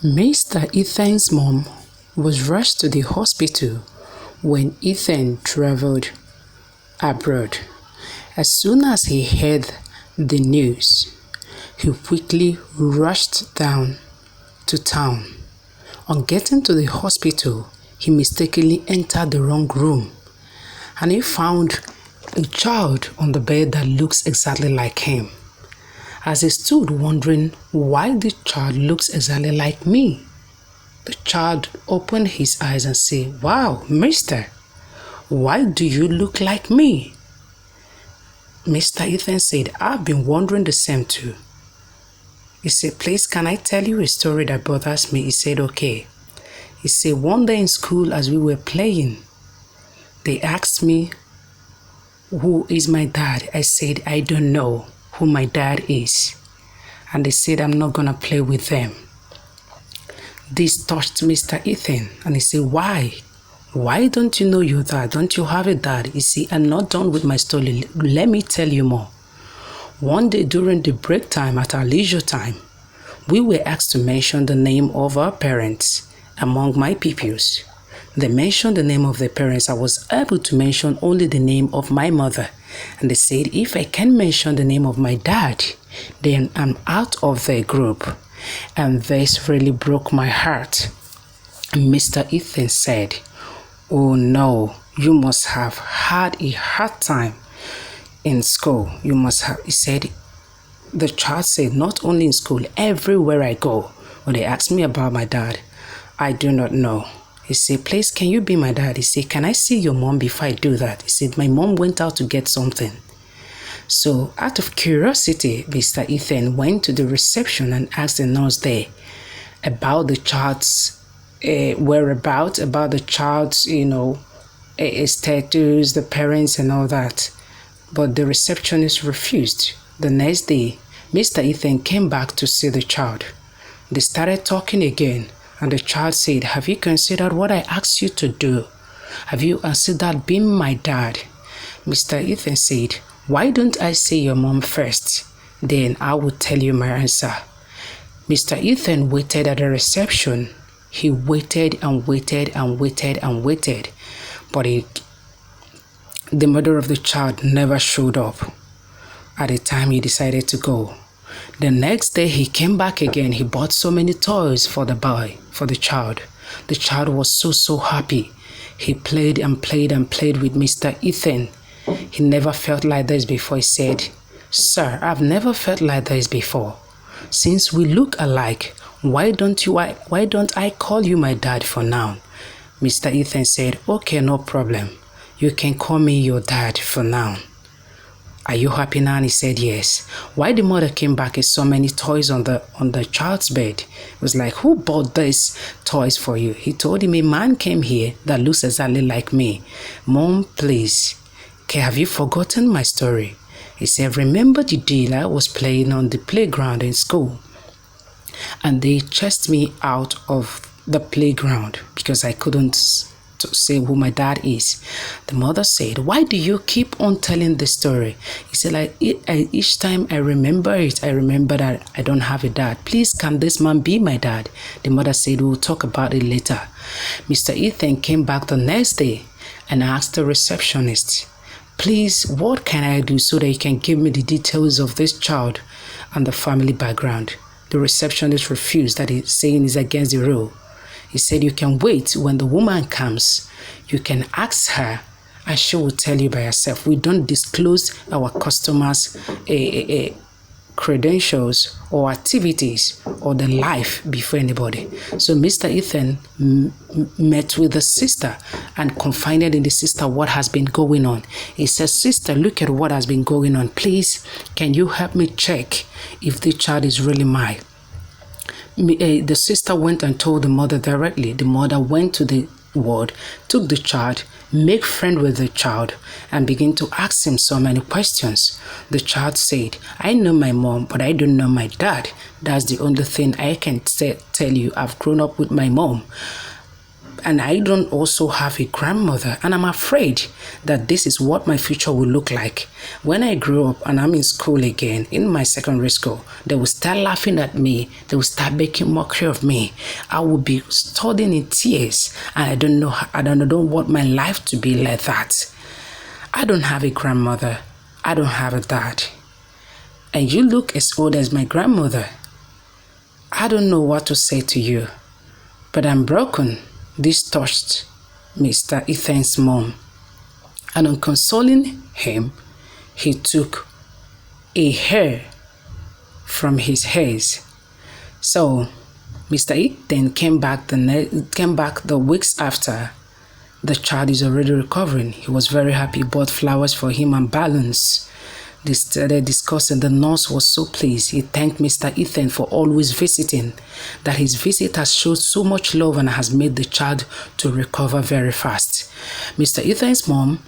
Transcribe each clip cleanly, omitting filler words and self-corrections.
Mr. Ethan's mom was rushed to the hospital when Ethan traveled abroad. As soon as he heard the news, he quickly rushed down to town. On getting to the hospital, he mistakenly entered the wrong room and he found a child on the bed that looks exactly like him. As he stood wondering why the child looks exactly like me, the child opened his eyes and said, "Wow, mister, why do you look like me?" Mr. Ethan said, "I've been wondering the same too." He said, "Please, can I tell you a story that bothers me?" He said, "Okay." He said, "One day in school as we were playing, they asked me, 'Who is my dad?' I said, 'I don't know who my dad is.' And they said, 'I'm not gonna play with them.'" This touched Mr. Ethan and he said, "Why? Why don't you know your dad? Don't you have a dad?" You see, "I'm not done with my story. Let me tell you more." One day during the break time at our leisure time, we were asked to mention the name of our parents among my pupils. They mentioned the name of their parents. I was able to mention only the name of my mother. And they said, if I can mention the name of my dad, then I'm out of their group. And this really broke my heart. Mr. Ethan said, "Oh no, you must have had a hard time in school. You must have," he said. The child said, "Not only in school, everywhere I go, when they ask me about my dad, I do not know." He said, "Please, can you be my dad?" He said, "Can I see your mom before I do that?" He said, "My mom went out to get something." So out of curiosity, Mr. Ethan went to the reception and asked the nurse there about the child's whereabouts, about the child's, status, the parents and all that. But the receptionist refused. The next day, Mr. Ethan came back to see the child. They started talking again, and the child said, "Have you considered what I asked you to do? Have you considered being my dad?" Mr. Ethan said, "Why don't I see your mom first? Then I will tell you my answer." Mr. Ethan waited at the reception. He waited and waited and waited and waited, but the mother of the child never showed up. At the time he decided to go. The next day he came back again. He bought so many toys for the boy, for the child. The child was so happy. He played and played and played with Mr. Ethan. He never felt like this before. He said, "Sir, I've never felt like this before. Since we look alike, why don't I call you my dad for now?" Mr. Ethan said, "Okay, no problem. You can call me your dad for now. Are you happy now?" And he said, "Yes." Why the mother came back and saw many toys on the child's bed. It was like, "Who bought these toys for you?" He told him, "A man came here that looks exactly like me." "Mom, please, have you forgotten my story?" He said, "Remember the day I was playing on the playground in school and they chased me out of the playground because I couldn't say who my dad is?" The mother said, "Why do you keep on telling the story?" He said, each time I remember it, I remember that I don't have a dad. Please, can this man be my dad?" The mother said, "We'll talk about it later." Mr. Ethan came back the next day and asked the receptionist, "Please, what can I do so that you can give me the details of this child and the family background?" The receptionist refused, that is saying is against the rule. He said, "You can wait. When the woman comes, you can ask her and she will tell you by herself. We don't disclose our customers' credentials or activities or the life before anybody." So Mr. Ethan met with the sister and confided in the sister what has been going on. He said, "Sister, look at what has been going on. Please, can you help me check if the child is really mine?" The sister went and told the mother directly. The mother went to the ward, took the child, make friend with the child, and begin to ask him so many questions. The child said, "I know my mom, but I don't know my dad. That's the only thing I can tell you. I've grown up with my mom." and I don't also have a grandmother, and I'm afraid that this is what my future will look like. When I grow up and I'm in school again, in my secondary school, they will start laughing at me. They will start making mockery of me. I will be studying in tears, and I don't want my life to be like that. I don't have a grandmother. I don't have a dad. And you look as old as my grandmother. I don't know what to say to you, but I'm broken. This touched Mr. Ethan's mom, and on consoling him, he took a hair from his hairs. So Mr. Ethan came back the weeks after. The child is already recovering. He was very happy, bought flowers for him and balloons. They started discussing. The nurse was so pleased. He thanked Mr. Ethan for always visiting, that his visit has showed so much love and has made the child to recover very fast. Mr. Ethan's mom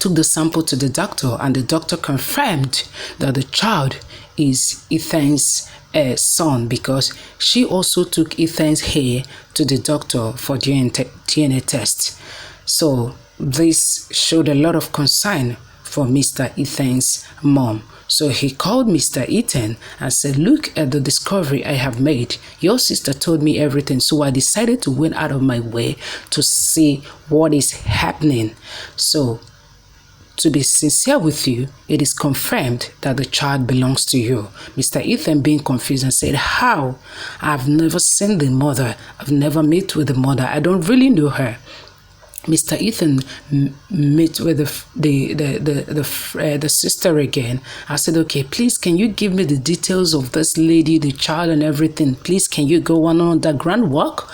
took the sample to the doctor, and the doctor confirmed that the child is Ethan's son, because she also took Ethan's hair to the doctor for DNA test. So this showed a lot of concern for Mr. Ethan's mom. So he called Mr. Ethan and said, look at the discovery I have made. Your sister told me everything, so I decided to went out of my way to see what is happening. So to be sincere with you, it is confirmed that the child belongs to you. Mr. Ethan being confused and said, how? I've never seen the mother. I've never met with the mother. I don't really know her. Mr. Ethan met with the sister again. I said, okay, please, can you give me the details of this lady, the child and everything? Please, can you go on underground work?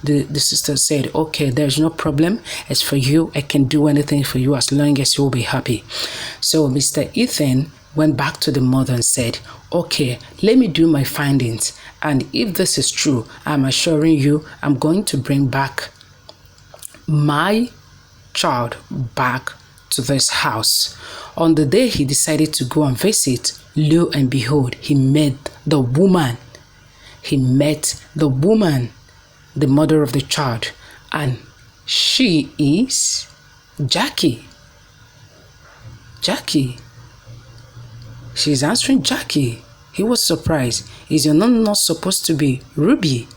The sister said, okay, there's no problem. As for you, I can do anything for you as long as you'll be happy. So Mr. Ethan went back to the mother and said, okay, let me do my findings. And if this is true, I'm assuring you, I'm going to bring back my child back to this house. On the day he decided to go and visit, lo and behold, he met the woman. He met the woman, the mother of the child, and she is Jackie. Jackie. She's answering Jackie. He was surprised. Is your name not supposed to be Ruby?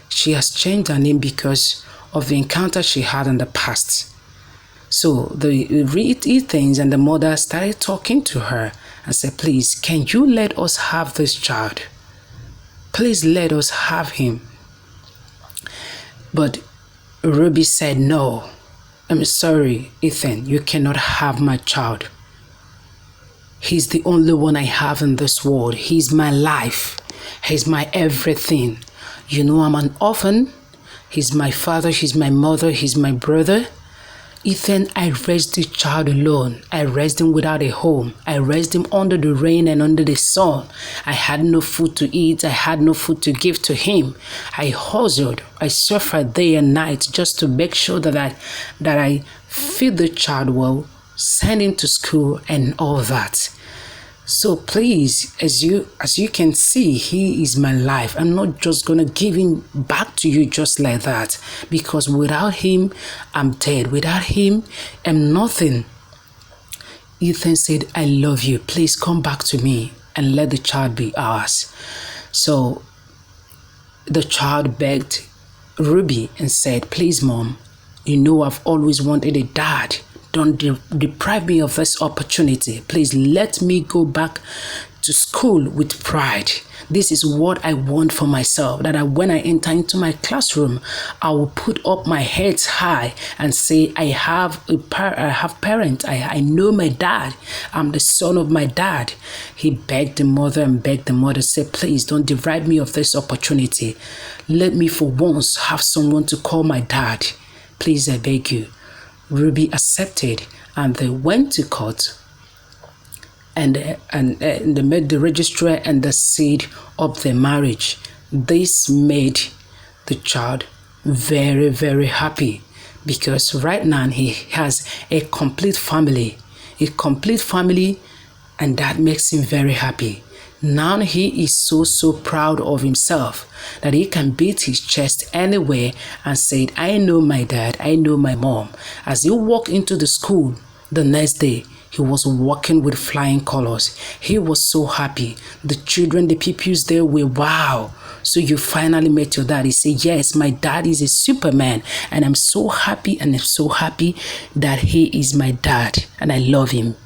She has changed her name because of the encounter she had in the past. So the Ethans and the mother started talking to her and said, please, can you let us have this child? Please let us have him. But Ruby said, no, I'm sorry, Ethan, you cannot have my child. He's the only one I have in this world. He's my life. He's my everything. You know, I'm an orphan. He's my father, he's my mother, he's my brother. Ethan, I raised the child alone. I raised him without a home. I raised him under the rain and under the sun. I had no food to eat. I had no food to give to him. I hustled. I suffered day and night just to make sure that I feed the child well, send him to school and all that. So please, as you can see, he is my life. I'm not just going to give him back to you just like that, because without him, I'm dead. Without him, I'm nothing. Ethan said, I love you. Please come back to me and let the child be ours. So the child begged Ruby and said, please, Mom, you know I've always wanted a dad. Don't deprive me of this opportunity. Please let me go back to school with pride. This is what I want for myself, that when I enter into my classroom, I will put up my heads high and say, I have parents. I know my dad. I'm the son of my dad. He begged the mother and begged the mother, said, please don't deprive me of this opportunity. Let me for once have someone to call my dad. Please, I beg you. Ruby accepted, and they went to court, and they made the registrar and the seed of their marriage. This made the child very, very happy, because right now he has a complete family, and that makes him very happy. Now he is so proud of himself that he can beat his chest anywhere and say, I know my dad, I know my mom. As he walked into the school the next day, he was walking with flying colors. He was so happy. The children, the pupils there were, wow. So you finally met your dad. He said, yes, my dad is a superman. And I'm so happy, and I'm so happy that he is my dad. And I love him.